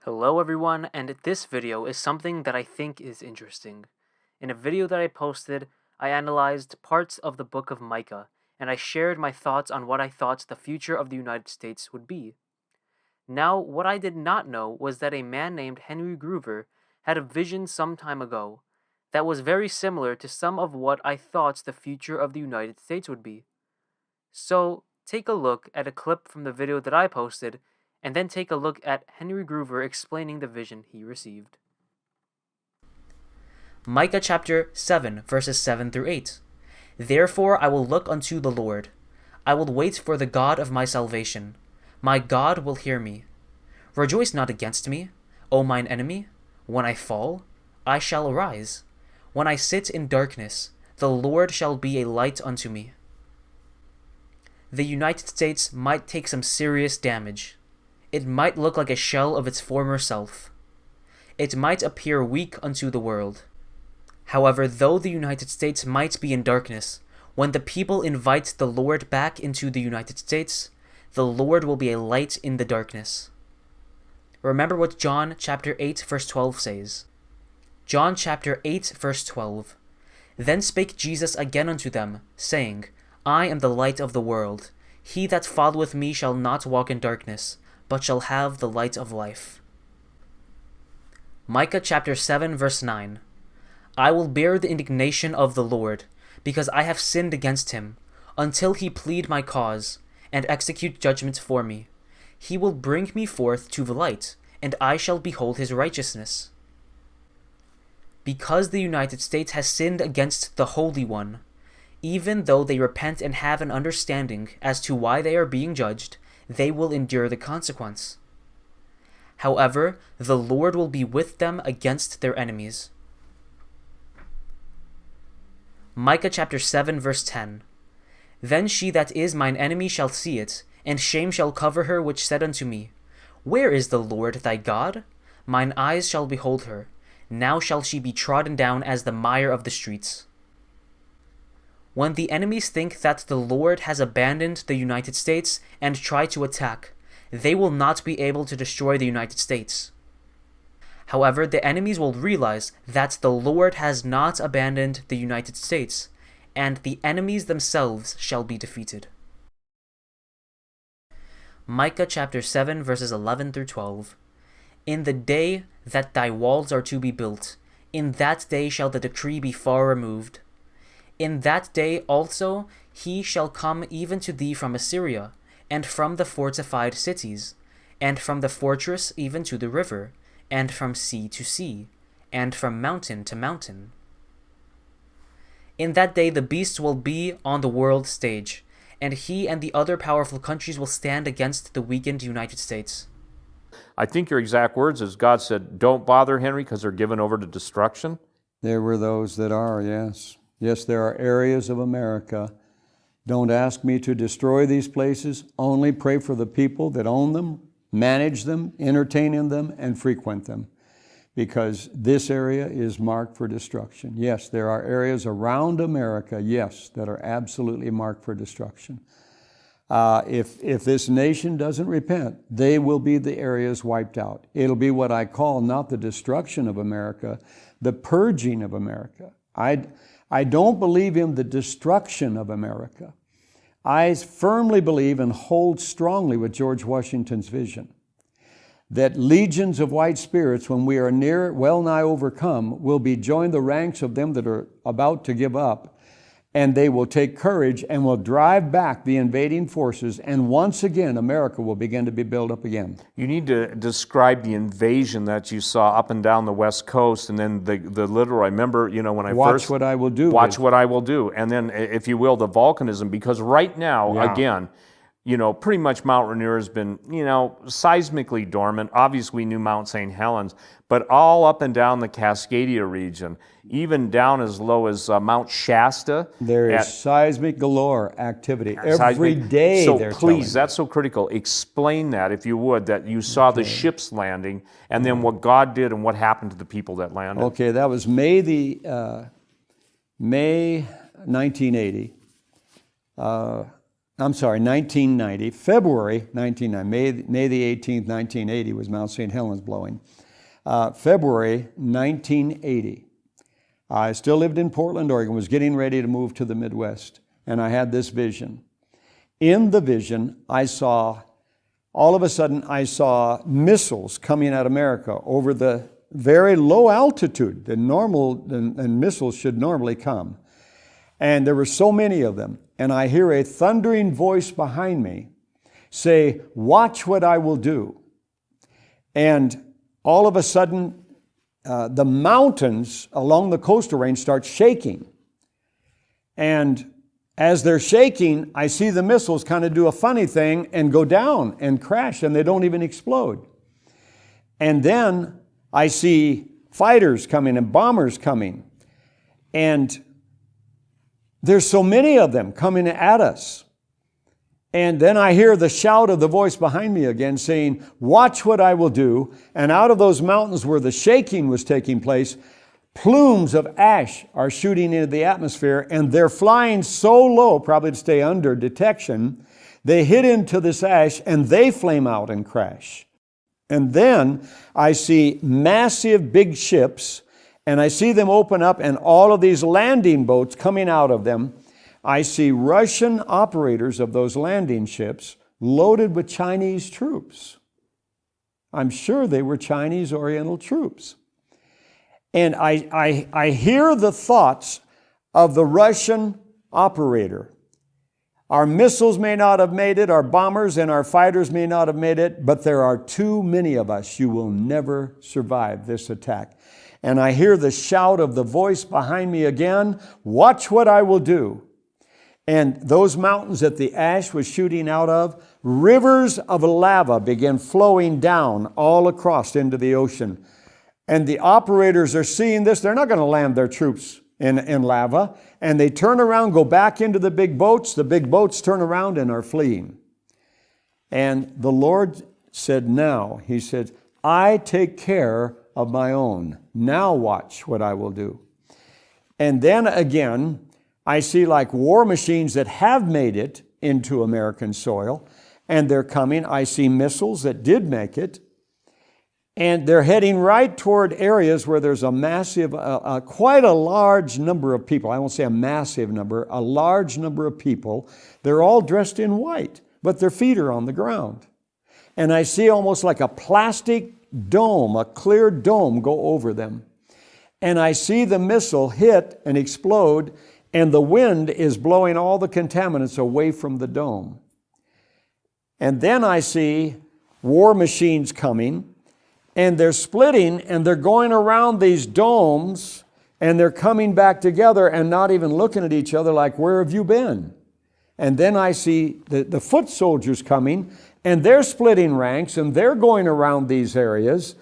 Hello everyone, and this video is something that I think is interesting. In a video that I posted, I analyzed parts of the book of Micah, and I shared my thoughts on what I thought the future of the United States would be. Now, what I did not know was that a man named Henry Groover had a vision some time ago that was very similar to some of what I thought the future of the United States would be. So, take a look at a clip from the video that I posted, and then take a look at Henry Groover explaining the vision he received. Micah chapter 7, verses 7 through 8. Therefore I will look unto the Lord. I will wait for the God of my salvation. My God will hear me. Rejoice not against me, O mine enemy. When I fall, I shall arise. When I sit in darkness, the Lord shall be a light unto me. The United States might take some serious damage. It might look like a shell of its former self. It might appear weak unto the world. However, though the United States might be in darkness, when the people invite the Lord back into the United States, the Lord will be a light in the darkness. Remember what John chapter 8 verse 12 says. John chapter 8 verse 12. Then spake Jesus again unto them, saying, I am the light of the world. He that followeth me shall not walk in darkness, but shall have the light of life. Micah chapter 7 verse 9. I will bear the indignation of the Lord, because I have sinned against him, until he plead my cause, and execute judgment for me. He will bring me forth to the light, and I shall behold his righteousness. Because the United States has sinned against the Holy One, even though they repent and have an understanding as to why they are being judged, they will endure the consequence. However, the Lord will be with them against their enemies. Micah chapter 7 verse 10. Then she that is mine enemy shall see it, and shame shall cover her which said unto me, Where is the Lord thy God? Mine eyes shall behold her. Now shall she be trodden down as the mire of the streets. When the enemies think that the Lord has abandoned the United States and try to attack, they will not be able to destroy the United States. However, the enemies will realize that the Lord has not abandoned the United States, and the enemies themselves shall be defeated. Micah chapter 7 verses 11 through 12. In the day that thy walls are to be built, in that day shall the decree be far removed. In that day also he shall come even to thee from Assyria, and from the fortified cities, and from the fortress even to the river, and from sea to sea, and from mountain to mountain. In that day the beast will be on the world stage, and he and the other powerful countries will stand against the weakened United States. I think your exact words is God said, don't bother, Henry, because they're given over to destruction. There were those that are, yes. Yes, there are areas of America. Don't ask me to destroy these places. Only pray for the people that own them, manage them, entertain in them, and frequent them. Because this area is marked for destruction. Yes, there are areas around America, yes, that are absolutely marked for destruction. If this nation doesn't repent, they will be the areas wiped out. It'll be what I call not the destruction of America, the purging of America. I don't believe in the destruction of America. I firmly believe and hold strongly with George Washington's vision that legions of white spirits, when we are near, well nigh overcome, will be join the ranks of them that are about to give up, and they will take courage and will drive back the invading forces, and once again America will begin to be built up again. You need to describe the invasion that you saw up and down the West Coast, and then the literal, I remember, when I Watch what I will do. Watch what I will do. And then, if you will, the volcanism, because right now, again, pretty much Mount Rainier has been, seismically dormant. Obviously, we knew Mount St. Helens, but all up and down the Cascadia region, even down as low as Mount Shasta. There is seismic galore activity every day. So please, that's so critical. Explain that, if you would, that you saw the ships landing, and then what God did and what happened to the people that landed. Okay, that was May 1980. I'm sorry, 1990, February 1990, May the 18th, 1980 was Mount St. Helens blowing. February 1980. I still lived in Portland, Oregon, was getting ready to move to the Midwest, and I had this vision. In the vision, all of a sudden, I saw missiles coming at America over the very low altitude that missiles should normally come. And there were so many of them. And I hear a thundering voice behind me say, "Watch what I will do." And all of a sudden, the mountains along the coastal range start shaking. And as they're shaking, I see the missiles kind of do a funny thing and go down and crash, and they don't even explode. And then I see fighters coming and bombers coming. And there's so many of them coming at us. And then I hear the shout of the voice behind me again saying, "Watch what I will do." And out of those mountains where the shaking was taking place, plumes of ash are shooting into the atmosphere, and they're flying so low, probably to stay under detection, they hit into this ash and they flame out and crash. And then I see massive big ships, and I see them open up, and all of these landing boats coming out of them. I see Russian operators of those landing ships loaded with Chinese troops. I'm sure they were Chinese Oriental troops. And I hear the thoughts of the Russian operator. Our missiles may not have made it, our bombers and our fighters may not have made it, but there are too many of us. You will never survive this attack. And I hear the shout of the voice behind me again, "Watch what I will do." And those mountains that the ash was shooting out of, rivers of lava began flowing down all across into the ocean. And the operators are seeing this. They're not going to land their troops in lava. And they turn around, go back into the big boats. The big boats turn around and are fleeing. And the Lord said, "Now," He said, "I take care of my own. Now watch what I will do." And then again, I see like war machines that have made it into American soil, and they're coming. I see missiles that did make it, and they're heading right toward areas where there's a massive, quite a large number of people. I won't say a massive number, a large number of people. They're all dressed in white, but their feet are on the ground. And I see almost like a plastic dome, a clear dome go over them. And I see the missile hit and explode, and the wind is blowing all the contaminants away from the dome. And then I see war machines coming, and they're splitting, and they're going around these domes, and they're coming back together and not even looking at each other like, "Where have you been?" And then I see the foot soldiers coming, and they're splitting ranks, and they're going around these areas,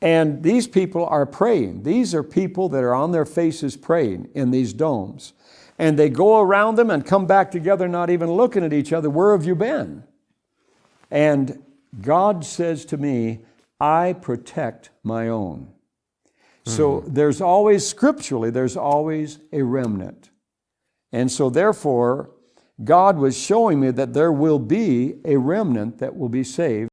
and these people are praying. These are people that are on their faces praying in these domes. And they go around them and come back together, not even looking at each other. "Where have you been?" And God says to me, "I protect my own." So there's always, scripturally, there's always a remnant. And so therefore, God was showing me that there will be a remnant that will be saved.